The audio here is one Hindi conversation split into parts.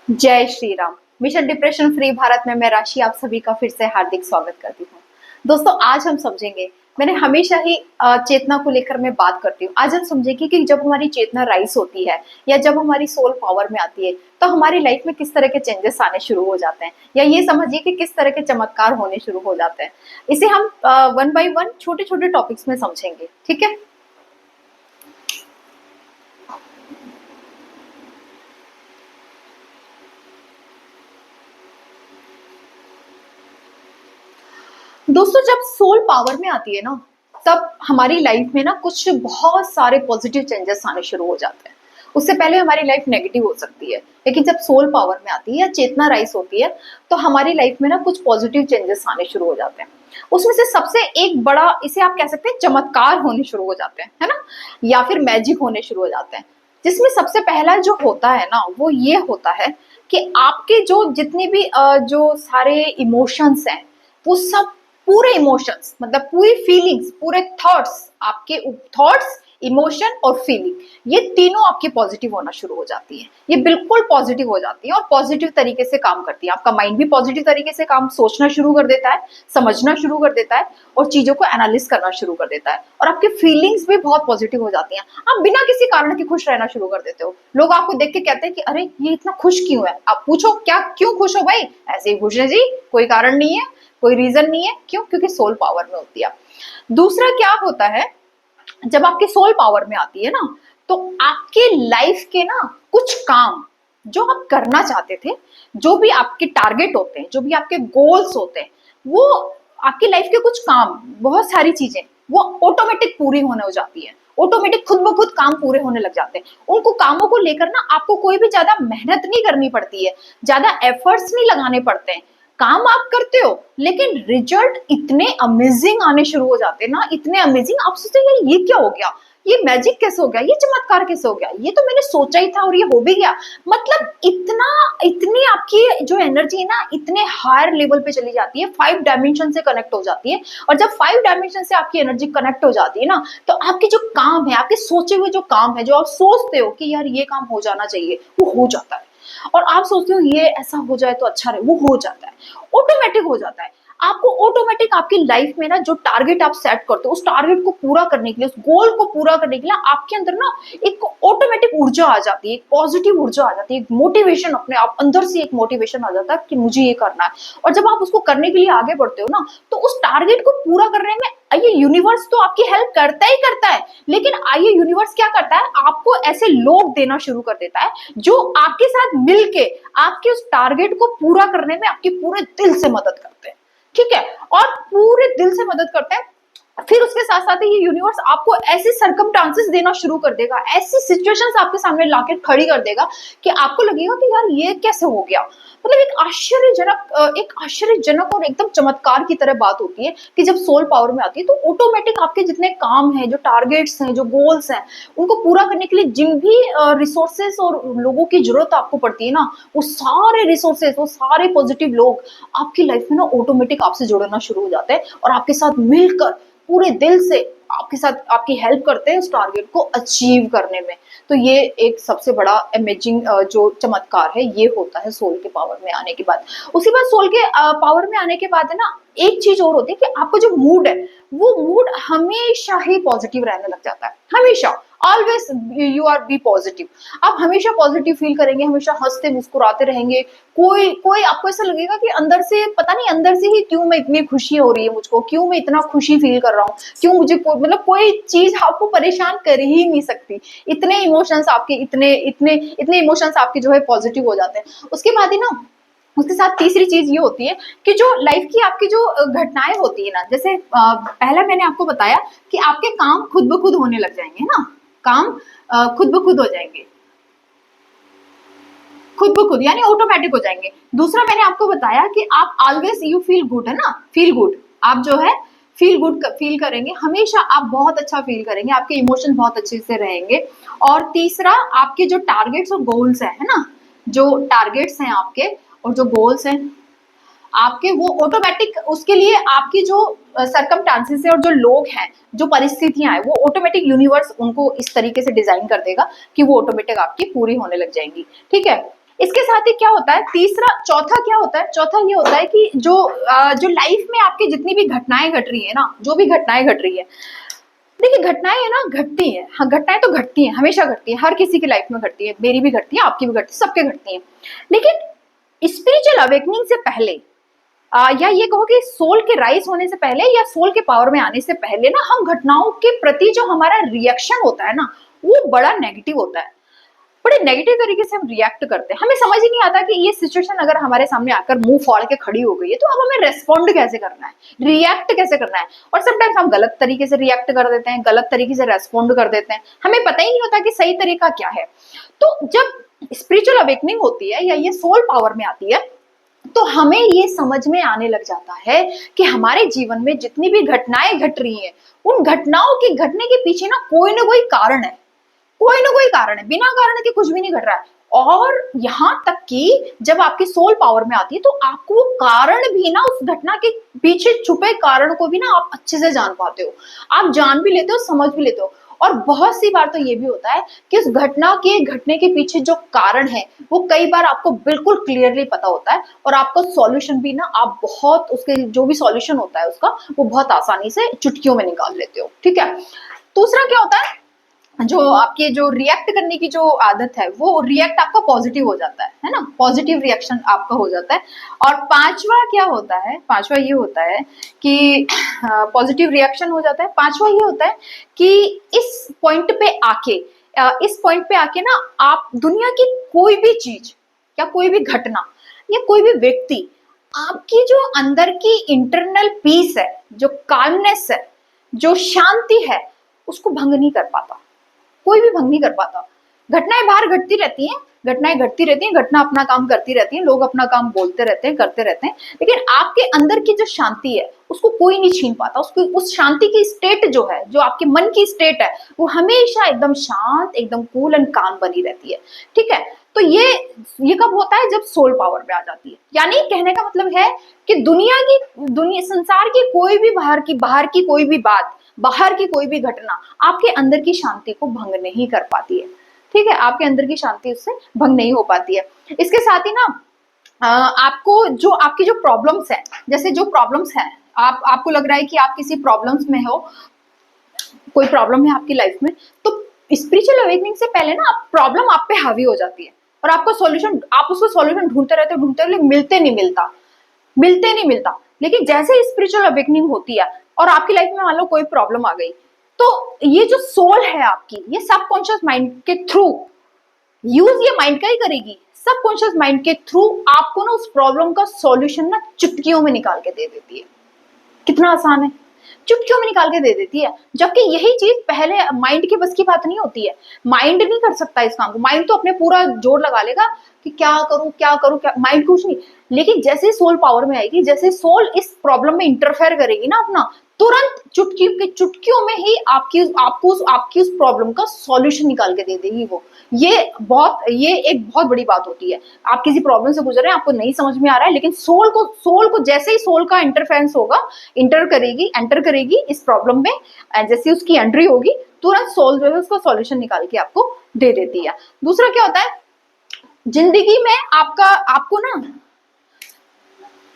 जय Shri Ram. Mission depression free Bharat में मैं राशि आप सभी का फिर से हार्दिक स्वागत करती हूँ। दोस्तों, आज हम समझेंगे, मैंने हमेशा ही चेतना को लेकर मैं बात करती हूँ। आज हम समझेंगे कि जब हमारी चेतना राइज होती है या जब हमारी सोल पावर में आती है तो हमारी लाइफ में किस तरह के चेंजेस आने शुरू हो जाते हैं, या ये समझिए कि किस तरह के चमत्कार होने शुरू हो जाते हैं। इसे हम वन बाय वन छोटे छोटे टॉपिक्स में समझेंगे, ठीक है। दोस्तों, जब सोल पावर में आती है ना, तब हमारी लाइफ में ना कुछ बहुत सारे पॉजिटिव चेंजेस आने शुरू हो जाते हैं। उससे पहले हमारी लाइफ नेगेटिव हो सकती है, लेकिन जब सोल पावर में आती है या चेतना राइज होती है तो हमारी लाइफ में ना कुछ पॉजिटिव चेंजेस आने शुरू हो जाते हैं। उसमें से सबसे एक बड़ा, इसे आप कह सकते हैं, चमत्कार होने शुरू हो जाते हैं, है ना, या फिर मैजिक होने शुरू हो जाते हैं। जिसमें सबसे पहला जो होता है ना, वो ये होता है कि आपके जो जितने भी जो सारे इमोशंस हैं, वो सब, पूरे इमोशंस मतलब पूरी फीलिंग्स, पूरे थॉट्स, आपके थॉट्स, इमोशन और फीलिंग, ये तीनों आपकी पॉजिटिव होना शुरू हो जाती है। ये बिल्कुल पॉजिटिव हो जाती है और पॉजिटिव तरीके से काम करती है। आपका माइंड भी पॉजिटिव तरीके से काम सोचना शुरू कर देता है, समझना शुरू कर देता है और चीजों को एनालिस करना शुरू कर देता है। और आपकी फीलिंग्स भी बहुत पॉजिटिव हो जाती हैं। आप बिना किसी कारण के खुश रहना शुरू कर देते हो। लोग आपको देख के कहते हैं कि अरे, ये इतना खुश क्यों है। आप पूछो, क्या क्यों खुश हो भाई? ऐसे ही खुश है जी, कोई कारण नहीं है, कोई रीजन नहीं है। क्यों? क्योंकि सोल पावर में होती है। दूसरा क्या होता है, जब आपकी सोल पावर में आती है ना, तो आपके लाइफ के ना कुछ काम जो आप करना चाहते थे, जो भी आपके टारगेट होते हैं, जो भी आपके गोल्स होते हैं, वो आपकी लाइफ के कुछ काम, बहुत सारी चीजें, वो ऑटोमेटिक पूरी होने हो जाती है। ऑटोमेटिक खुद ब खुद काम पूरे होने लग जाते हैं। उनको कामों को लेकर ना आपको कोई भी ज्यादा मेहनत नहीं करनी पड़ती है, ज्यादा एफर्ट्स नहीं लगाने पड़ते हैं। काम आप करते हो, लेकिन रिजल्ट इतने अमेजिंग आने शुरू हो जाते हैं ना, इतने अमेजिंग। आप सोचते हैं ये क्या हो गया, ये मैजिक कैसे हो गया, ये चमत्कार कैसे हो गया, ये तो मैंने सोचा ही था और ये हो भी गया। मतलब इतना, इतनी आपकी जो एनर्जी है ना, इतने हायर लेवल पे चली जाती है, 5 डायमेंशन से कनेक्ट हो जाती है। और जब 5 डायमेंशन से आपकी एनर्जी कनेक्ट हो जाती है ना, तो आपके जो काम है, आपके सोचे हुए जो काम है, जो आप सोचते हो कि यार ये काम हो जाना चाहिए, वो हो जाता है। और आप सोचते हो ये ऐसा हो जाए तो अच्छा रहे, वो हो जाता है, ऑटोमेटिक हो जाता है। आपको ऑटोमेटिक आपकी लाइफ में ना जो टारगेट आप सेट करते हो, उस टारगेट को पूरा करने के लिए, उस गोल को पूरा करने के लिए आपके अंदर ना एक ऑटोमेटिक ऊर्जा आ जाती है, एक पॉजिटिव ऊर्जा आ जाती है, एक मोटिवेशन, अपने आप अंदर से एक मोटिवेशन आ जाता है कि मुझे ये करना है। और जब आप उसको करने के लिए आगे बढ़ते हो ना, तो उस टारगेट को पूरा करने में ये यूनिवर्स तो आपकी हेल्प करता ही करता है, लेकिन आइए यूनिवर्स क्या करता है, आपको ऐसे लोग देना शुरू कर देता है जो आपके साथ मिलके आपके उस टारगेट को पूरा करने में आपकी पूरे दिल से मदद करते हैं, ठीक है, और पूरे दिल से मदद करते हैं। फिर उसके साथ साथ ये यूनिवर्स आपको ऐसी सर्कमस्टांसेस देना शुरू कर देगा, ऐसी सिचुएशंस आपके सामने लाके खड़ी कर देगा कि आपको लगेगा कि यार ये कैसे हो गया। मतलब एक आश्चर्यजनक और एकदम चमत्कार की तरह बात होती है कि जब सोल पावर में आती है तो ऑटोमेटिक आपके जितने काम हैं, जो टारगेट्स हैं, जो गोल्स हैं, उनको पूरा करने के लिए जिन भी रिसोर्सेस और लोगों की जरूरत आपको पड़ती है ना, वो सारे रिसोर्सेस, वो सारे पॉजिटिव लोग आपकी लाइफ में ना ऑटोमेटिक आपसे जुड़ना शुरू हो जाते हैं और आपके साथ मिलकर पूरे दिल से आपके साथ आपकी हेल्प करते हैं उस टारगेट को अचीव करने में। तो ये एक सबसे बड़ा अमेजिंग जो चमत्कार है, ये होता है सोल के पावर में आने के बाद। उसी बाद सोल के पावर में आने के बाद है ना, एक चीज और होती है कि आपका जो मूड है, वो मूड हमेशा ही पॉजिटिव रहने लग जाता है। हमेशा, always you are be positive. आप हमेशा पॉजिटिव फील करेंगे, हमेशा हंसते मुस्कुराते रहेंगे। कोई कोई आपको ऐसा लगेगा कि अंदर से, पता नहीं अंदर से ही क्यों मैं इतनी खुशी हो रही है मुझको, क्यों मैं इतना खुशी फील कर रहा हूँ, क्यों मुझे मतलब कोई चीज आपको परेशान कर ही नहीं सकती। इतने इमोशंस आपके, इतने इतने इतने इमोशंस आपके जो है पॉजिटिव हो जाते हैं। उसके बाद ही ना, उसके साथ तीसरी चीज ये होती है कि जो लाइफ की आपकी जो घटनाएं होती है ना, जैसे पहला मैंने आपको बताया कि आपके काम खुद ब खुद होने लग जाएंगे, है ना, काम खुद ब खुद हो जाएंगे, खुद ब खुद यानी ऑटोमेटिक हो जाएंगे। दूसरा मैंने आपको बताया कि आप ऑलवेज यू फील गुड, है ना, फील गुड, आप जो है फील गुड फील करेंगे, हमेशा आप बहुत अच्छा फील करेंगे, आपके इमोशन बहुत अच्छे से रहेंगे। और तीसरा, आपके जो टारगेट्स और गोल्स है ना, जो टारगेट्स हैं आपके और जो गोल्स हैं आपके, वो ऑटोमेटिक, उसके लिए आपकी जो सरकमस्टांसेस है और जो लोग हैं, जो परिस्थितियां हैं, वो ऑटोमेटिक यूनिवर्स उनको इस तरीके से डिजाइन कर देगा कि वो ऑटोमेटिक आपकी पूरी होने लग जाएंगी, ठीक है। इसके साथ ही क्या होता है, तीसरा चौथा क्या होता है, चौथा ये होता है कि जो लाइफ में आपके जितनी भी घटनाएं घट रही है ना, जो भी घटनाएं घट रही है, देखिए घटनाएं है ना घटती है, हाँ घटनाएं तो घटती हैं, हमेशा घटती है, हर किसी की लाइफ में घटती है, मेरी भी घटती है, आपकी भी घटती है, सबके घटती है। लेकिन स्पिरिचुअल अवेकनिंग से पहले या ये कहो कि सोल के राइज होने से पहले या सोल के पावर में आने से पहले ना, हम घटनाओं के प्रति जो हमारा रिएक्शन होता है ना, वो बड़ा नेगेटिव होता है, बड़े नेगेटिव तरीके से हम रिएक्ट करते हैं। हमें समझ ही नहीं आता कि ये सिचुएशन अगर हमारे सामने आकर मुंह फाड़ के खड़ी हो गई है तो अब हमें रेस्पॉन्ड कैसे करना है, रिएक्ट कैसे करना है। और समटाइम्स हम गलत तरीके से रिएक्ट कर देते हैं, गलत तरीके से रेस्पॉन्ड कर देते हैं, हमें पता ही नहीं होता कि सही तरीका क्या है। तो जब स्पिरिचुअल अवेकनिंग होती है या ये सोल पावर में आती है, तो हमें ये समझ में आने लग जाता है कि हमारे जीवन में जितनी भी घटनाएं घट रही हैं, उन घटनाओं के घटने के पीछे ना कोई कारण है, कोई ना कोई कारण है, बिना कारण के कुछ भी नहीं घट रहा है। और यहां तक कि जब आपकी सोल पावर में आती है तो आपको वो कारण भी ना, उस घटना के पीछे छुपे कारण को भी ना आप अच्छे से जान पाते हो, आप जान भी लेते हो, समझ भी लेते हो। और बहुत सी बार तो ये भी होता है कि उस घटना के घटने के पीछे जो कारण है वो कई बार आपको बिल्कुल क्लियरली पता होता है, और आपका सॉल्यूशन भी ना, आप बहुत उसके जो भी सॉल्यूशन होता है उसका, वो बहुत आसानी से चुटकियों में निकाल लेते हो। ठीक है, दूसरा क्या होता है, जो आपके जो रिएक्ट करने की जो आदत है, वो रिएक्ट आपका पॉजिटिव हो जाता है ना, पॉजिटिव रिएक्शन आपका हो जाता है। और पांचवा क्या होता है, पांचवा ये होता है कि पॉजिटिव रिएक्शन हो जाता है। पांचवा ये होता है कि इस पॉइंट पे आके ना, आप दुनिया की कोई भी चीज या कोई भी घटना या कोई भी व्यक्ति, आपकी जो अंदर की इंटरनल पीस है, जो कामनेस है, जो शांति है, उसको भंग नहीं कर पाता, कोई भी भंग नहीं कर पाता। घटनाएं बाहर घटती रहती हैं, घटनाएं घटती रहती हैं, घटना अपना काम करती रहती हैं, लोग अपना काम बोलते रहते हैं, करते रहते हैं, लेकिन आपके अंदर की जो शांति है उसको कोई नहीं छीन पाता। उसकी उस शांति की स्टेट जो है, जो आपके मन की स्टेट है, वो हमेशा एकदम शांत, एकदम कूल एंड काम बनी रहती है। ठीक है, तो ये कब होता है, जब सोल पावर में आ जाती है। यानी कहने का मतलब है कि दुनिया संसार की कोई भी बाहर की कोई भी बात, बाहर की कोई भी घटना आपके अंदर की शांति को भंग नहीं कर पाती है। ठीक है, आपके अंदर की शांति उससे भंग नहीं हो पाती है। इसके साथ ही ना, आपको जो आपकी जो प्रॉब्लम्स है, जैसे जो प्रॉब्लम्स है, आपको लग रहा है कि आप किसी प्रॉब्लम्स में हो, कोई प्रॉब्लम है आपकी लाइफ में, तो स्पिरिचुअल अवेकनिंग से पहले ना प्रॉब्लम आप पे हावी हो जाती है, और आपको सॉल्यूशन, आप उसको सॉल्यूशन ढूंढते रहते हो, लेकिन मिलते नहीं मिलता। लेकिन जैसे स्पिरिचुअल अवेकनिंग होती है और आपकी लाइफ में मान लो कोई प्रॉब्लम आ गई, तो ये जो सोल है आपकी, ये सबकॉन्शियस माइंड के थ्रू, यूज ये माइंड का ही करेगी, सबकॉन्शियस माइंड के थ्रू आपको ना उस प्रॉब्लम का सॉल्यूशन ना चुटकियों में निकाल के दे देती है। कितना आसान है, चुटकियों में निकाल के दे देती है। जबकि यही चीज पहले माइंड के बस की बात नहीं होती है, माइंड नहीं कर सकता इस काम को, माइंड तो अपने पूरा जोर लगा लेगा कि क्या करूं क्या करूं क्या, माइंड कुछ नहीं। लेकिन जैसे सोल पावर में आएगी, जैसे सोल इस प्रॉब्लम में इंटरफेयर करेगी ना अपना, तुरंत चुटकियों में ही आपकी उस प्रॉब्लम का सॉल्यूशन निकाल के दे देगी वो। ये एक बहुत बड़ी बात होती है। आप किसी प्रॉब्लम से गुजर रहे हैं, आपको नहीं समझ में आ रहा है, लेकिन सोल को जैसे ही सोल का इंटरफेरेंस होगा, एंटर करेगी इस प्रॉब्लम में, जैसे उसकी एंट्री होगी, तुरंत सोल जो है उसका सॉल्यूशन निकाल के आपको दे देती है। दूसरा क्या होता है, जिंदगी में आपको ना,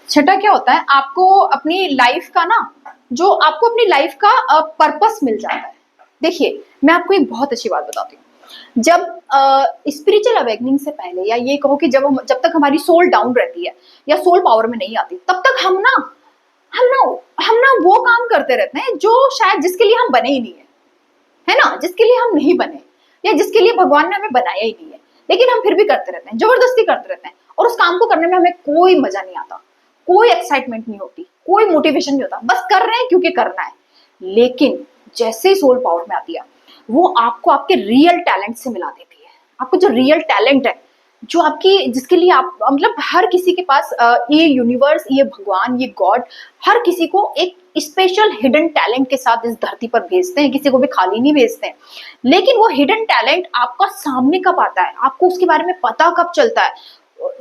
छठा क्या होता है, आपको अपनी लाइफ का ना, जो आपको अपनी लाइफ का पर्पस मिल जाता है। देखिए, मैं आपको एक बहुत अच्छी बात बताती हूँ। जब स्पिरिचुअल अवेकनिंग से पहले, या ये कहो कि जब तक हमारी सोल डाउन रहती है या सोल पावर में नहीं आती, तब तक हम ना वो काम करते रहते हैं जो शायद जिसके लिए हम बने ही नहीं है ना, जिसके लिए हम नहीं बने, या जिसके लिए भगवान ने हमें बनाया ही नहीं है, लेकिन हम फिर भी करते रहते हैं, जबरदस्ती करते रहते हैं, और उस काम को करने में हमें कोई मजा नहीं आता, कोई एक्साइटमेंट नहीं होती, कोई मोटिवेशन नहीं होता, बस कर रहे हैं क्योंकि करना है। लेकिन जैसे ही सोल पावर में आती है, वो आपको आपके रियल टैलेंट से मिला देती है। आपको जो रियल टैलेंट है, जो आपकी, जिसके लिए आप, मतलब हर किसी के पास, ये यूनिवर्स, ये भगवान, ये गॉड, हर किसी को एक स्पेशल हिडन टैलेंट के साथ इस धरती पर भेजते हैं, किसी को भी खाली नहीं भेजते हैं। लेकिन वो हिडन टैलेंट आपका सामने कब आता है, आपको उसके बारे में पता कब चलता है,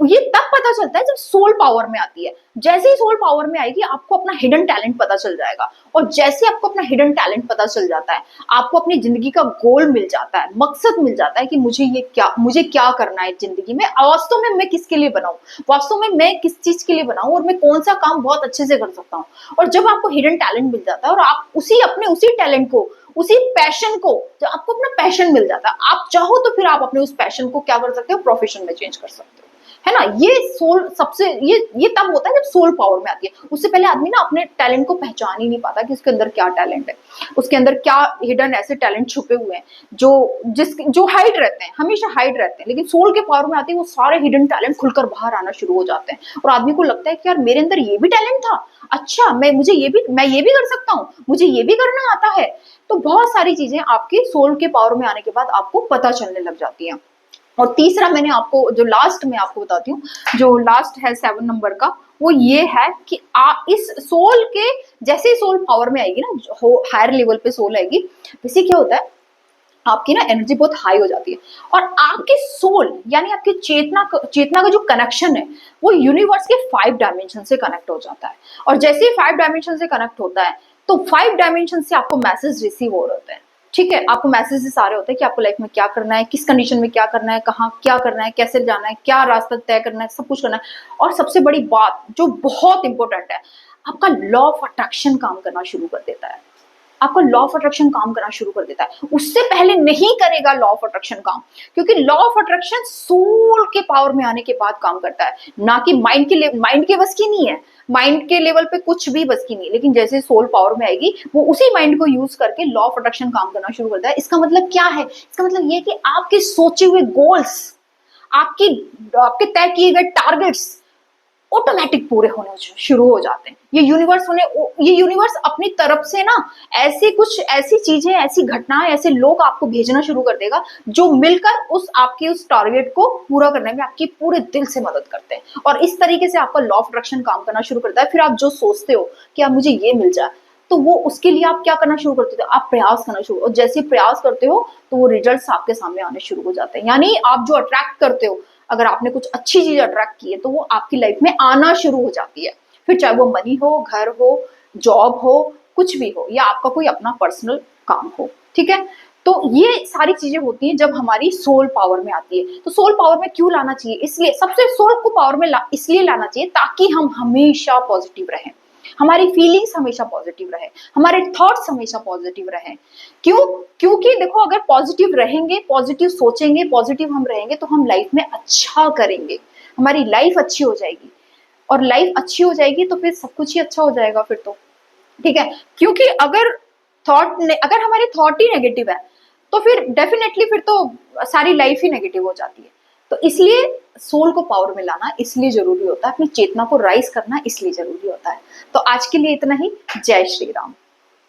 ये तब पता चलता है जब सोल पावर में आती है। जैसे ही सोल पावर में आएगी आपको अपना हिडन टैलेंट पता चल जाएगा, और जैसे आपको अपना हिडन टैलेंट पता चल जाता है, आपको अपनी जिंदगी का गोल मिल जाता है, मकसद मिल जाता है कि मुझे क्या करना है जिंदगी में, वास्तव में मैं किसके लिए बनाऊं, वास्तव में मैं किस चीज के लिए बनाऊं, और मैं कौन सा काम बहुत अच्छे से कर सकता हूँ। और जब आपको हिडन टैलेंट मिल जाता है और आप उसी टैलेंट को, उसी पैशन को, जब आपको अपना पैशन मिल जाता है, आप चाहो तो फिर आप अपने उस पैशन को क्या कर सकते हो, प्रोफेशन में चेंज कर सकते हो, है ना। ये सोल सबसे ये तब होता है जब सोल पावर में आती है। उससे पहले आदमी ना अपने टैलेंट को पहचान ही नहीं पाता कि उसके अंदर क्या टैलेंट है, उसके अंदर क्या हिडन ऐसे टैलेंट छुपे हुए हैं जो हाइड रहते हैं, हमेशा हाइड रहते हैं। लेकिन सोल के पावर में आती है वो सारे हिडन टैलेंट खुलकर बाहर आना शुरू हो जाते हैं, और आदमी को लगता है कि यार मेरे अंदर ये भी टैलेंट था, अच्छा मैं ये भी कर सकता हूँ, मुझे ये भी करना आता है। तो बहुत सारी चीजें आपके सोल के पावर में आने के बाद आपको पता चलने लग जाती हैं। और तीसरा मैंने आपको जो लास्ट में आपको बताती हूँ, जो लास्ट है 7 नंबर का, वो ये है कि आप इस सोल के, जैसे ही सोल पावर में आएगी ना, हायर लेवल पे सोल आएगी, वैसे क्या होता है आपकी ना एनर्जी बहुत हाई हो जाती है, और आपकी सोल यानी आपकी चेतना का जो कनेक्शन है वो यूनिवर्स के 5 डायमेंशन से कनेक्ट हो जाता है। और जैसे ही 5 डायमेंशन से कनेक्ट होता है तो 5 डायमेंशन से आपको मैसेज रिसीव हो रहे होते हैं, ठीक है। आपको मैसेजेस आ रहे होते हैं कि आपको लाइफ में क्या करना है, किस कंडीशन में क्या करना है, कहाँ क्या करना है, कैसे जाना है, क्या रास्ता तय करना है, सब कुछ करना है। और सबसे बड़ी बात जो बहुत इंपॉर्टेंट है, आपका लॉ ऑफ अट्रैक्शन काम करना शुरू कर देता है। आपका लॉ ऑफ अट्रैक्शन काम करना शुरू कर देता है। उससे पहले नहीं करेगा लॉ ऑफ अट्रैक्शन काम, क्योंकि लॉ ऑफ अट्रैक्शन सोल के पावर में आने के बाद काम करता है, ना कि माइंड के बस की नहीं है। माइंड के लेवल पे कुछ भी बस की नहीं है, लेकिन जैसे सोल पावर में आएगी वो उसी माइंड को यूज करके लॉ ऑफ अट्रैक्शन काम करना शुरू करता है। इसका मतलब क्या है? इसका मतलब ये कि आपके सोचे हुए गोल्स, आपके तय किए गए टारगेट्स ऑटोमेटिक पूरे होने शुरू हो जाते हैं। ये यूनिवर्स अपनी तरफ से ना ऐसी चीजें, ऐसी घटनाएं, ऐसे लोग आपको भेजना शुरू कर देगा जो मिलकर उस टारगेट को पूरा करने में आपकी पूरे दिल से मदद करते हैं। और इस तरीके से आपका लॉ ऑफ अट्रैक्शन काम करना शुरू करता है। फिर आप जो सोचते हो कि आप मुझे ये मिल जाए, तो वो उसके लिए आप क्या करना शुरू करते हो, आप प्रयास करना शुरू, और जैसे प्रयास करते हो तो वो रिजल्ट्स आपके सामने आने शुरू हो जाते हैं। यानी आप जो अट्रैक्ट करते हो, अगर आपने कुछ अच्छी चीज अट्रैक्ट की है तो वो आपकी लाइफ में आना शुरू हो जाती है। फिर चाहे वो मनी हो, घर हो, जॉब हो, कुछ भी हो, या आपका कोई अपना पर्सनल काम हो, ठीक है। तो ये सारी चीजें होती हैं जब हमारी सोल पावर में आती है। तो सोल पावर में क्यों लाना चाहिए? इसलिए सबसे सोल को पावर में इसलिए लाना चाहिए ताकि हम हमेशा पॉजिटिव रहें, हमारी फीलिंग्स हमेशा पॉजिटिव रहे, हमारे थॉट्स हमेशा पॉजिटिव रहे। क्यों? क्योंकि देखो, अगर पॉजिटिव रहेंगे, पॉजिटिव सोचेंगे, पॉजिटिव हम रहेंगे, तो हम लाइफ में अच्छा करेंगे, हमारी लाइफ अच्छी हो जाएगी। और लाइफ अच्छी हो जाएगी तो फिर सब कुछ ही अच्छा हो जाएगा फिर तो, ठीक है। क्योंकि अगर हमारे थॉट ही नेगेटिव है तो फिर डेफिनेटली फिर तो सारी लाइफ ही नेगेटिव हो जाती है। तो इसलिए सोल को पावर में लाना इसलिए जरूरी होता है, अपनी चेतना को राइज करना इसलिए जरूरी होता है। तो आज के लिए इतना ही। जय श्री राम।